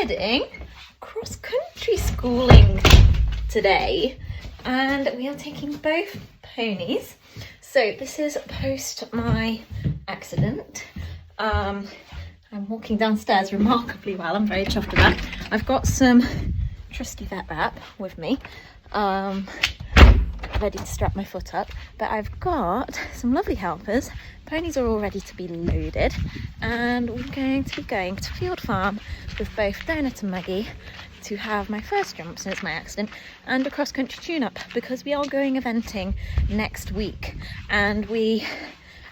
heading cross-country schooling today, and we are taking both ponies. So this is post my accident. I'm walking downstairs remarkably well. I'm very chuffed with that. I've got some trusty vet wrap with me, ready to strap my foot up, but I've got some lovely helpers. Ponies are all ready to be loaded, and we're going to be going to Field Farm with both Donut and Maggie to have my first jump since my accident and a cross-country tune-up, because we are going eventing next week. And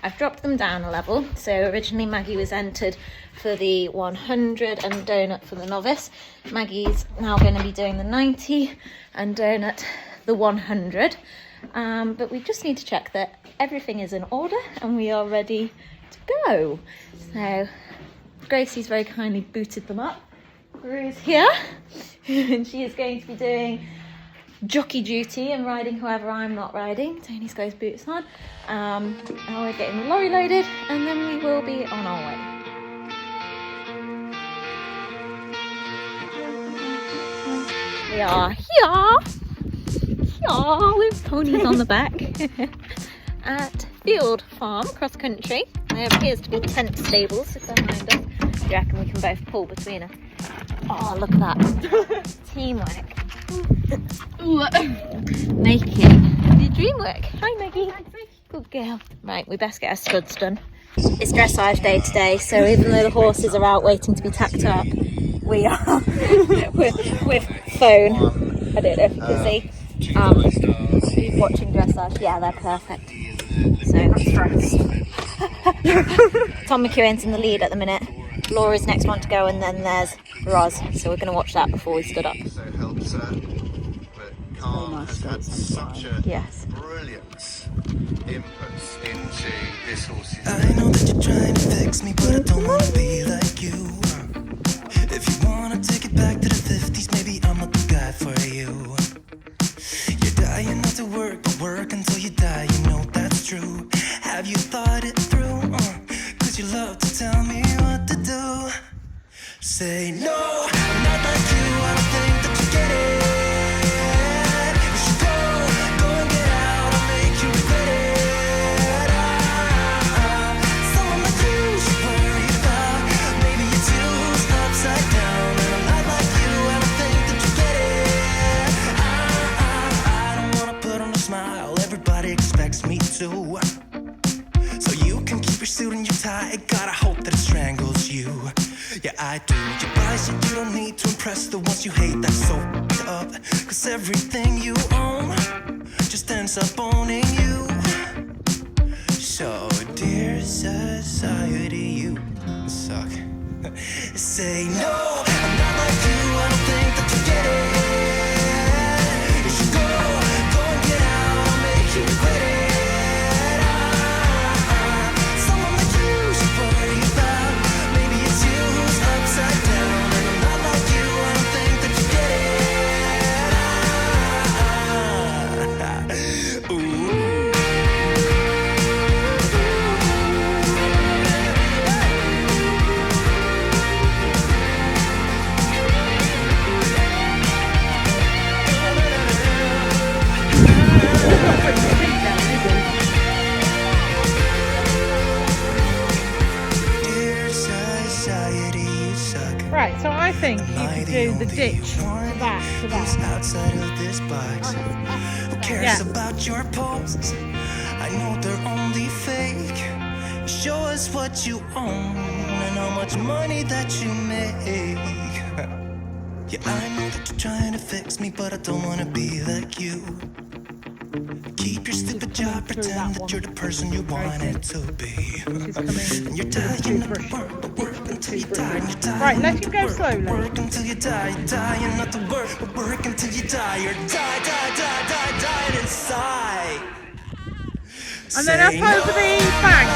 I've dropped them down a level. So originally Maggie was entered for the 100 and Donut for the novice. Maggie's now going to be doing the 90 and Donut the 100. But we just need to check that everything is in order and we are ready to go. So Gracie's very kindly booted them up. Rue's here and she is going to be doing jockey duty and riding whoever I'm not riding. Tony's got his boots on. And we're getting the lorry loaded and then we will be on our way. We are here with ponies on the back at Field Farm Cross Country. There appears to be tent stables behind us. Do you reckon we can both pull between us? Oh, look at that. Teamwork. Making the dream work. Hi, Maggie. Good girl. Right, we best get our studs done. It's dressage day today, so even though the horses are out waiting to be tacked up, we are with phone. I don't know if you can see. Watching dressage. Yeah, they're perfect. So Tom McEwen's in the lead at the minute. Laura's next one to go, and then there's Roz. So we're going to watch that before we stood up. Has had such a yes. brilliant input into this horse's. I know that you're trying to fix me, but I don't want to be like you. If you want to take it back to the 50s, maybe I'm not the guy for you. You're dying not to work, but work until you die, you know that's true. Have you thought it through? Cause you love to tell me what to do. Say no, I'm not like you, I don't think that you get it. Me too. So you can keep your suit and your tie. Gotta hope that it strangles you. Yeah, I do. You buy shit you don't need to impress the ones you hate. That's so up. Cause everything you own just ends up owning you. So dear society, you suck. Say no, I'm not like you. I don't think that you get it. You should go and get out. I'll make you regret it. Right, so I think you could do the ditch to that. Outside of this box. Who cares about your poses? I know they're only fake. Show us what you own and how much money that you make. Yeah, I know that you're trying to fix me, but I don't wanna be like you. Keep your stupid job, pretend that you're the person you wanted to be. And you're dying not to work, but work until you die. And you're dying right, let him go slowly. Work until you die, you're dying not to work, but work until you die. You're dying inside. And then up over the bank.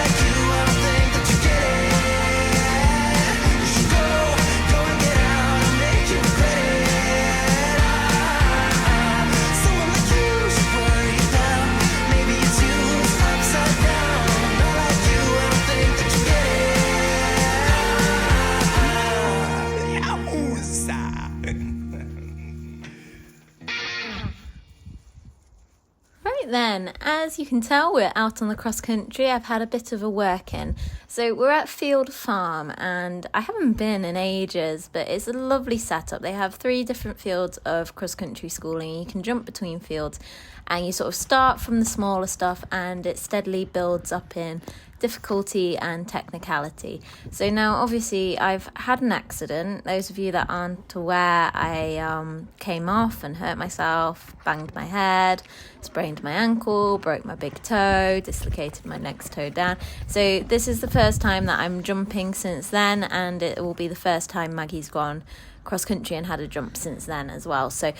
Right then, as you can tell, we're out on the cross country. I've had a bit of a work in. So we're at Field Farm, and I haven't been in ages, but it's a lovely setup. They have 3 different fields of cross country schooling. You can jump between fields, and you sort of start from the smaller stuff, and it steadily builds up in difficulty and technicality. So now obviously I've had an accident. Those of you that aren't aware, I came off and hurt myself, banged my head, sprained my ankle, broke my big toe, dislocated my next toe down. So this is the first time that I'm jumping since then, and it will be the first time Maggie's gone cross country and had a jump since then as well. So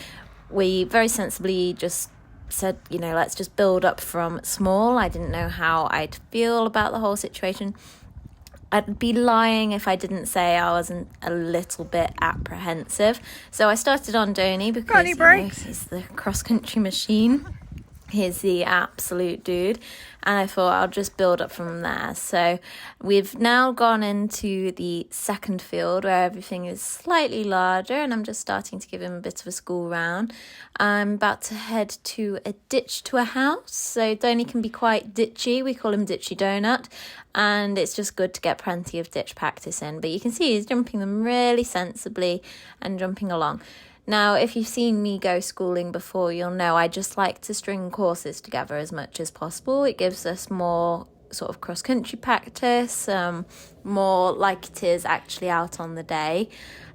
we very sensibly just said, you know, let's just build up from small. I didn't know how I'd feel about the whole situation. I'd be lying if I didn't say I wasn't a little bit apprehensive. So I started on Donny because he's the cross-country machine. He's the absolute dude. And I thought I'll just build up from there. So we've now gone into the second field where everything is slightly larger, and I'm just starting to give him a bit of a school round. I'm about to head to a ditch to a house. So Donny can be quite ditchy. We call him Ditchy Donut. And it's just good to get plenty of ditch practice in. But you can see he's jumping them really sensibly and jumping along. Now, if you've seen me go schooling before, you'll know I just like to string courses together as much as possible. It gives us more sort of cross-country practice, more like it is actually out on the day,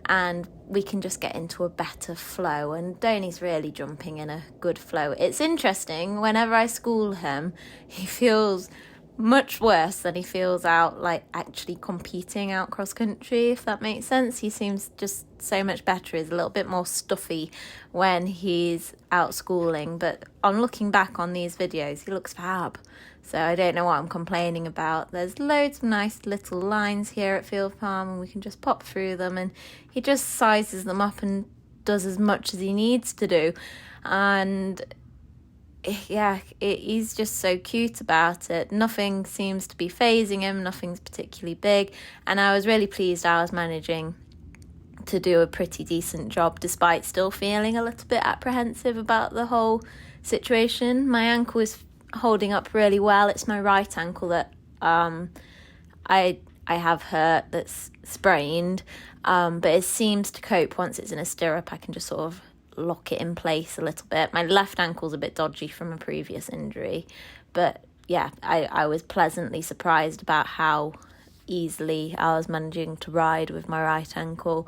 and we can just get into a better flow. And Donny's really jumping in a good flow. It's interesting, whenever I school him, he feels much worse than he feels out like actually competing out cross country, if that makes sense. He seems just so much better. He's a little bit more stuffy when he's out schooling, but on looking back on these videos, he looks fab. So I don't know what I'm complaining about. There's loads of nice little lines here at Field Farm, and we can just pop through them, and he just sizes them up and does as much as he needs to do. And yeah, he's just so cute about it. Nothing seems to be phasing him, nothing's particularly big, and I was really pleased I was managing to do a pretty decent job despite still feeling a little bit apprehensive about the whole situation. My ankle is holding up really well. It's my right ankle that I have hurt, that's sprained, but it seems to cope. Once it's in a stirrup, I can just sort of lock it in place a little bit. My left ankle's a bit dodgy from a previous injury, but yeah, I was pleasantly surprised about how easily I was managing to ride with my right ankle,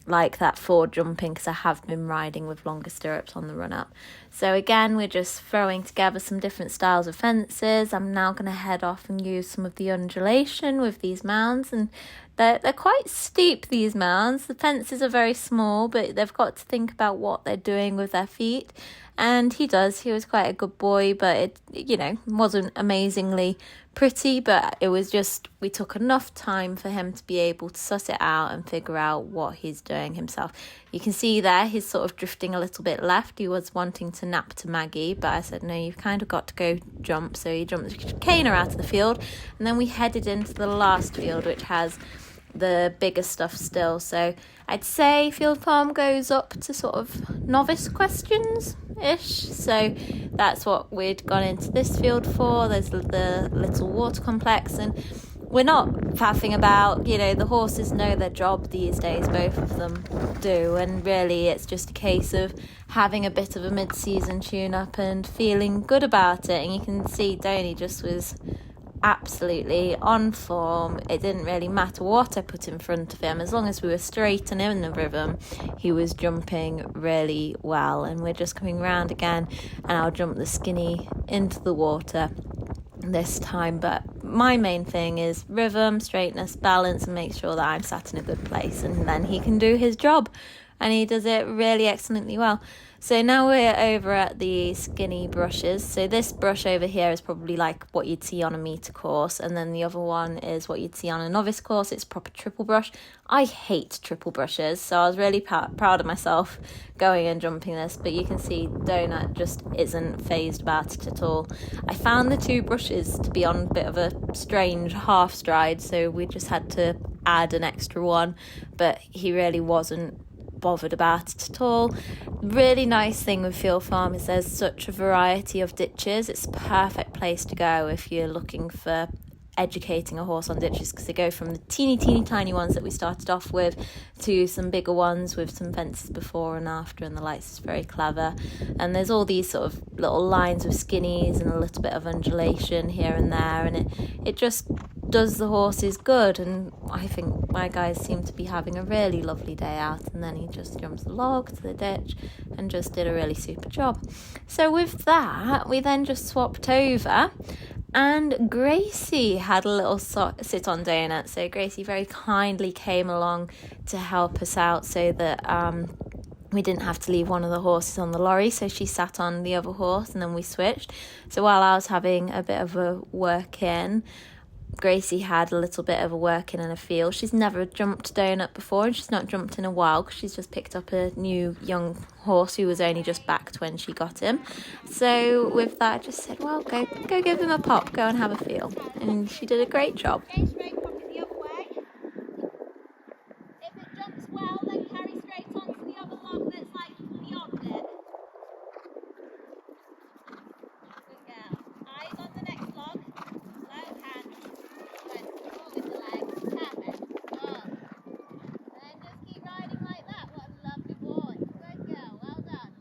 like that forward jumping, because I have been riding with longer stirrups on the run up. So again, we're just throwing together some different styles of fences. I'm now going to head off and use some of the undulation with these mounds, and they're quite steep, these mounds. The fences are very small, but they've got to think about what they're doing with their feet. And he does. He was quite a good boy, but it, you know, wasn't amazingly pretty, but it was just, we took enough time for him to be able to suss it out and figure out what he's doing himself. You can see there, he's sort of drifting a little bit left. He was wanting to nap to Maggie, but I said, no, you've kind of got to go jump. So he jumped the chicaner out of the field, and then we headed into the last field, which has the bigger stuff still. So I'd say Field Farm goes up to sort of novice questions ish. So that's what we'd gone into this field for. There's the little water complex, and we're not faffing about, you know, the horses know their job these days, both of them do, and really it's just a case of having a bit of a mid-season tune-up and feeling good about it. And you can see Donny just was absolutely on form. It didn't really matter what I put in front of him, as long as we were straight and in the rhythm, he was jumping really well. And we're just coming round again, and I'll jump the skinny into the water this time. But my main thing is rhythm, straightness, balance, and make sure that I'm sat in a good place, and then he can do his job, and he does it really excellently well. So now we're over at the skinny brushes. So this brush over here is probably like what you'd see on a meter course, and then the other one is what you'd see on a novice course. It's proper triple brush. I hate triple brushes, so I was really proud of myself going and jumping this, but you can see Donut just isn't phased about it at all. I found the 2 brushes to be on a bit of a strange half stride, so we just had to add an extra one, but he really wasn't bothered about it at all. Really nice thing with Field Farm is there's such a variety of ditches. It's a perfect place to go if you're looking for educating a horse on ditches, because they go from the teeny tiny ones that we started off with to some bigger ones with some fences before and after, and the lights is very clever. And there's all these sort of little lines with skinnies and a little bit of undulation here and there, and it just does the horses good. And I think my guys seem to be having a really lovely day out, and then he just jumps the log to the ditch and just did a really super job. So with that, we then just swapped over, and Gracie had a little sit on donut. So Gracie very kindly came along to help us out so that we didn't have to leave one of the horses on the lorry. So she sat on the other horse and then we switched. So while I was having a bit of a work in, Gracie had a little bit of a work in and a feel. She's never jumped donut before, and she's not jumped in a while because she's just picked up a new young horse who was only just backed when she got him. So with that, I just said, well, go give him a pop, go and have a feel. And she did a great job. Stay straight, probably the other way. If it jumps well, then carry straight onto the other log that's like beyond it. Good girl. Eyes on the next log. Low hand. Good. Pull with the legs. Perfect. Good. And then just keep riding like that. What a lovely boy. Good girl. Well done.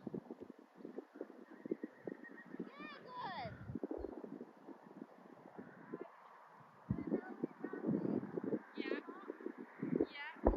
Yeah, good.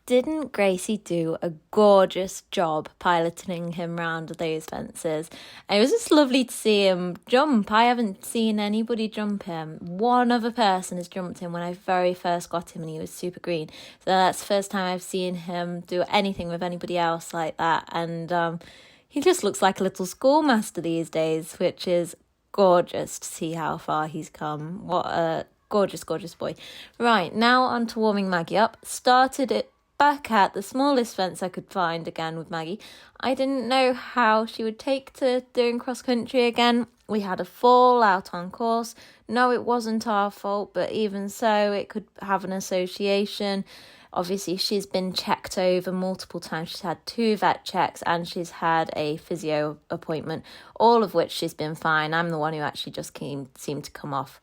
Didn't Gracie do a gorgeous job piloting him round those fences? It was just lovely to see him jump. I haven't seen anybody jump him. One other person has jumped him when I very first got him and he was super green. So that's the first time I've seen him do anything with anybody else like that. And he just looks like a little schoolmaster these days, which is gorgeous to see how far he's come. What a gorgeous boy. Right, now on to warming Maggie up. Started it back at the smallest fence I could find again with Maggie. I didn't know how she would take to doing cross country again. We had a fall out on course. No, it wasn't our fault, but even so, it could have an association. Obviously, she's been checked over multiple times. She's had 2 vet checks and she's had a physio appointment, all of which she's been fine. I'm the one who actually just seemed to come off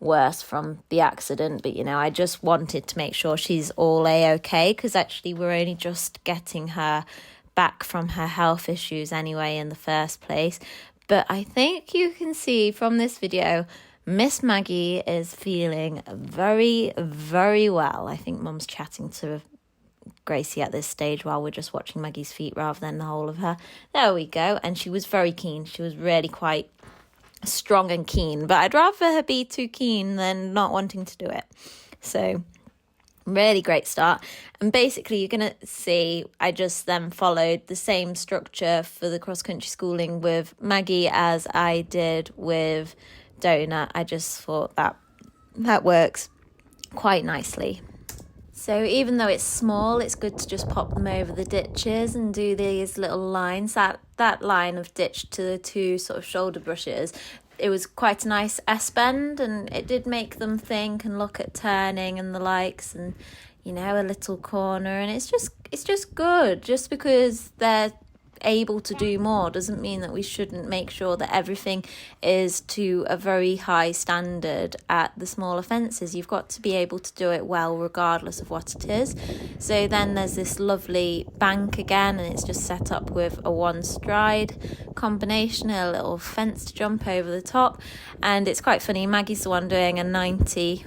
worse from the accident, but I just wanted to make sure she's all a-okay, because actually we're only just getting her back from her health issues anyway in the first place. But I think you can see from this video Miss Maggie is feeling very, very well. I think Mum's chatting to Gracie at this stage while we're just watching Maggie's feet rather than the whole of her. There we go. And she was very keen. She was really quite strong and keen, but I'd rather her be too keen than not wanting to do it. So really great start. And basically you're gonna see I just then followed the same structure for the cross country schooling with Maggie as I did with Donut. I just thought that works quite nicely. So even though it's small, it's good to just pop them over the ditches and do these little lines. That line of ditch to the 2 sort of shoulder brushes, it was quite a nice S-bend, and it did make them think and look at turning and the likes, and you know, a little corner, and it's just good. Just because they're able to do more doesn't mean that we shouldn't make sure that everything is to a very high standard at the smaller fences. You've got to be able to do it well regardless of what it is. So then there's this lovely bank again, and it's just set up with a one stride combination, a little fence to jump over the top, and it's quite funny. Maggie's the one doing a 90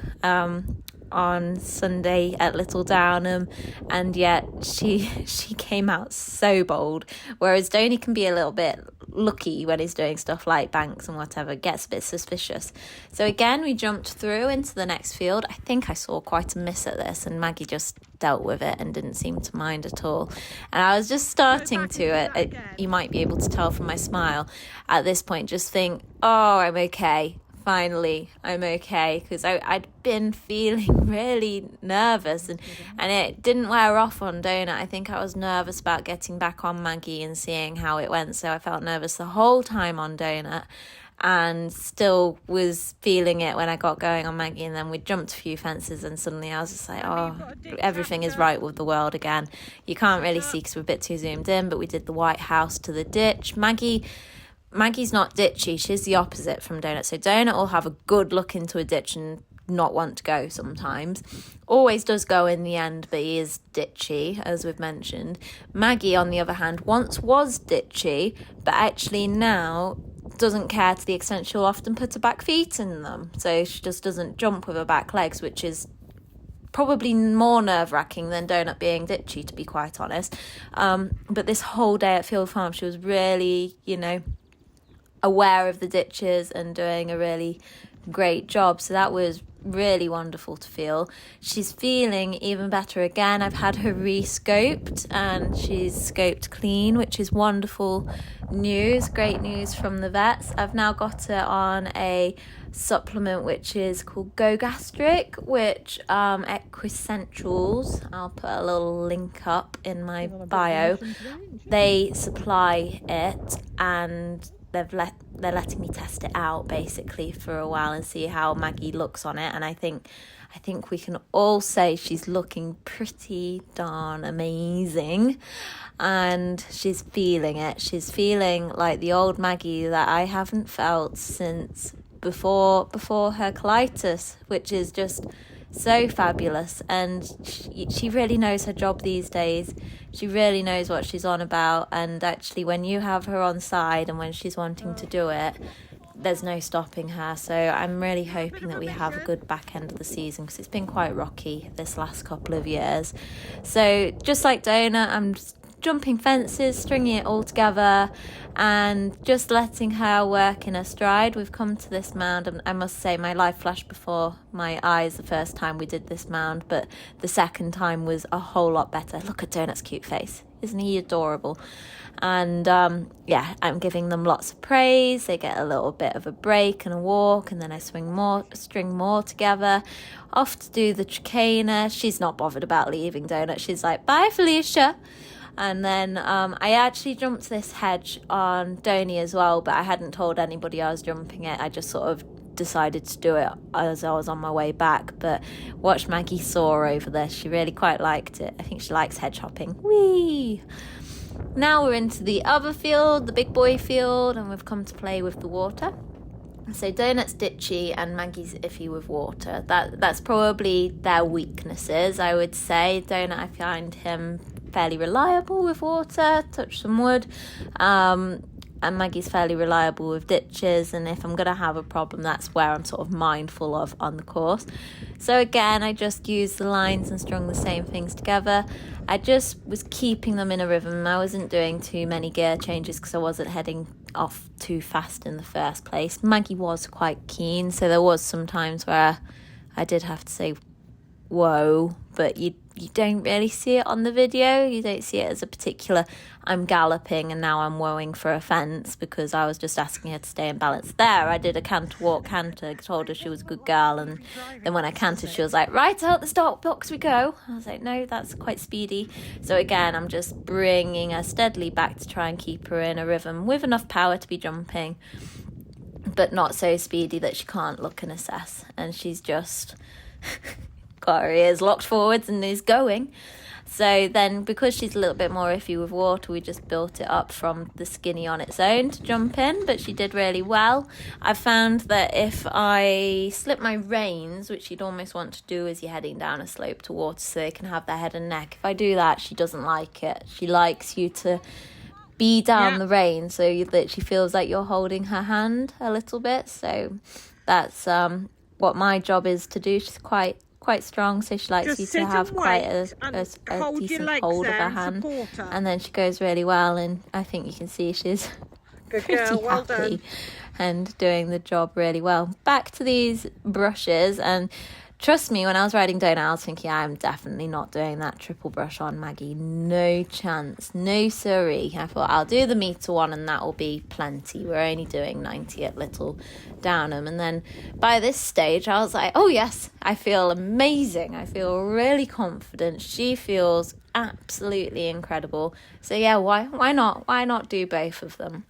on Sunday at Little Downham, and yet she came out so bold, whereas Donny can be a little bit lucky when he's doing stuff like banks and whatever, gets a bit suspicious. So again, we jumped through into the next field. I think I saw quite a miss at this, and Maggie just dealt with it and didn't seem to mind at all. And I was just starting to, you might be able to tell from my smile at this point, just think, oh, I'm okay. Finally, I'm okay, because I'd been feeling really nervous, and it didn't wear off on Donut. I think I was nervous about getting back on Maggie and seeing how it went, so I felt nervous the whole time on Donut, and still was feeling it when I got going on Maggie. And then we jumped a few fences, and suddenly I was just like, oh, everything is right with the world again. You can't really see because we're a bit too zoomed in, but we did the White House to the ditch. Maggie's not ditchy. She's the opposite from Donut. So Donut will have a good look into a ditch and not want to go sometimes. Always does go in the end, but he is ditchy, as we've mentioned. Maggie, on the other hand, once was ditchy, but actually now doesn't care to the extent she'll often put her back feet in them. So she just doesn't jump with her back legs, which is probably more nerve-wracking than Donut being ditchy, to be quite honest. But this whole day at Field Farm, she was really, aware of the ditches and doing a really great job. So that was really wonderful to feel. She's feeling even better again. I've had her re-scoped, and she's scoped clean, which is wonderful news, great news from the vets. I've now got her on a supplement which is called Go Gastric, which Equicentials, I'll put a little link up in my bio, they supply it, and they're letting me test it out basically for a while and see how Maggie looks on it. And I think we can all say she's looking pretty darn amazing, and she's feeling it. She's feeling like the old Maggie that I haven't felt since before her colitis, which is just so fabulous. And she really knows her job these days. She really knows what she's on about, and actually when you have her on side and when she's wanting to do it, there's no stopping her. So I'm really hoping that we have a good back end of the season, because it's been quite rocky this last couple of years. So just like Donut, I'm jumping fences, stringing it all together, and just letting her work in her stride. We've come to this mound, and I must say my life flashed before my eyes the first time we did this mound, but the second time was a whole lot better. Look at Donut's cute face. Isn't he adorable? And I'm giving them lots of praise. They get a little bit of a break and a walk, and then I string more together, off to do the chicana. She's not bothered about leaving Donut. She's like, bye Felicia. And then I actually jumped this hedge on Donny as well, but I hadn't told anybody I was jumping it. I just sort of decided to do it as I was on my way back. But watch Maggie soar over this. She really quite liked it. I think she likes hedge hopping. Whee! Now we're into the other field, the big boy field, and we've come to play with the water. So Donut's ditchy and Maggie's iffy with water. That's probably their weaknesses, I would say. Donut, I find him fairly reliable with water, touch some wood, and Maggie's fairly reliable with ditches, and if I'm going to have a problem, that's where I'm sort of mindful of on the course. So again, I just used the lines and strung the same things together. I just was keeping them in a rhythm. I wasn't doing too many gear changes because I wasn't heading off too fast in the first place. Maggie was quite keen, so there was some times where I did have to say whoa, but you don't really see it on the video. You don't see it as a particular I'm galloping and now I'm woeing for a fence, because I was just asking her to stay in balance. There I did a canter walk canter, told her she was a good girl, and then when I cantered she was like, right out the start box we go. I was like, no, that's quite speedy. So again, I'm just bringing her steadily back to try and keep her in a rhythm with enough power to be jumping. but not so speedy that she can't look and assess. And she's just got her ears locked forwards and is going. So then, because she's a little bit more iffy with water, we just built it up from the skinny on its own to jump in, but she did really well. I found that if I slip my reins, which you'd almost want to do as you're heading down a slope to water so they can have their head and neck, if I do that, she doesn't like it. She likes you to be down the rein so that she feels like you're holding her hand a little bit. So that's what my job is to do. She's quite strong, so she likes Just you sit to have and quite wait a and hold your decent legs hold of there her and hand, support her. and then she goes really well, and I think you can see she's Good pretty girl, well happy done. and doing the job really well. Back to these brushes, and trust me, when I was riding down, I was thinking, I'm definitely not doing that triple brush on Maggie. No chance. No siree. I thought, I'll do the meter one and that will be plenty. We're only doing 90 at Little Downham. And then by this stage, I was like, oh yes, I feel amazing. I feel really confident. She feels absolutely incredible. So yeah, why not? Why not do both of them?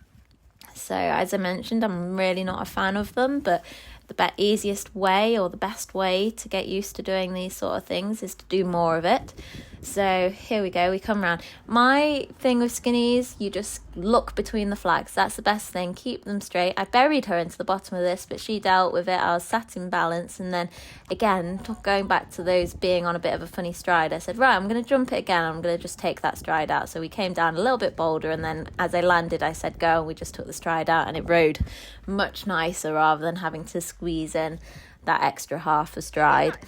So as I mentioned, I'm really not a fan of them, but the easiest way or the best way to get used to doing these sort of things is to do more of it. So here we go, we come round. My thing with skinnies, you just look between the flags. That's the best thing. Keep them straight. I buried her into the bottom of this, but she dealt with it. I was sat in balance, and then again, going back to those being on a bit of a funny stride, I said, right, I'm going to jump it again. I'm going to just take that stride out. So we came down a little bit bolder, and then as I landed, I said, go, and we just took the stride out, and it rode much nicer rather than having to squeeze in that extra half a stride.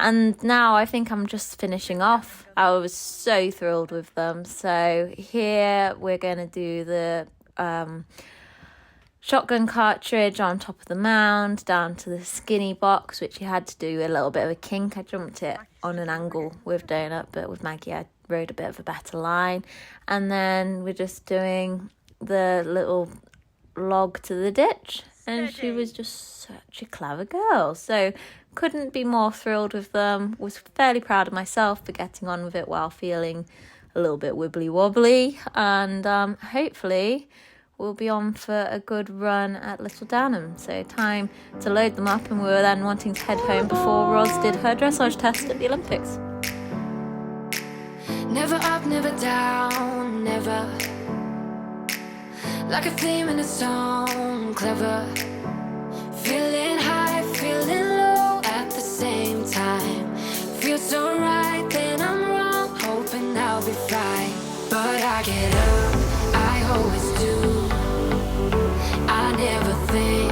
And now I think I'm just finishing off. I was so thrilled with them. So here we're going to do the shotgun cartridge on top of the mound, down to the skinny box, which you had to do a little bit of a kink. I jumped it on an angle with Donut, but with Maggie I rode a bit of a better line. And then we're just doing the little log to the ditch. And she was just such a clever girl. So couldn't be more thrilled with them. Was fairly proud of myself for getting on with it while feeling a little bit wibbly wobbly. And hopefully we'll be on for a good run at Little Downham. So time to load them up, and we were then wanting to head home before Roz did her dressage test at the Olympics. Never up, never down, never. Like a theme in a song, clever. Feeling high, feeling low at the same time. Feels so right, then I'm wrong, hoping I'll be fine. But I get up, I always do. I never think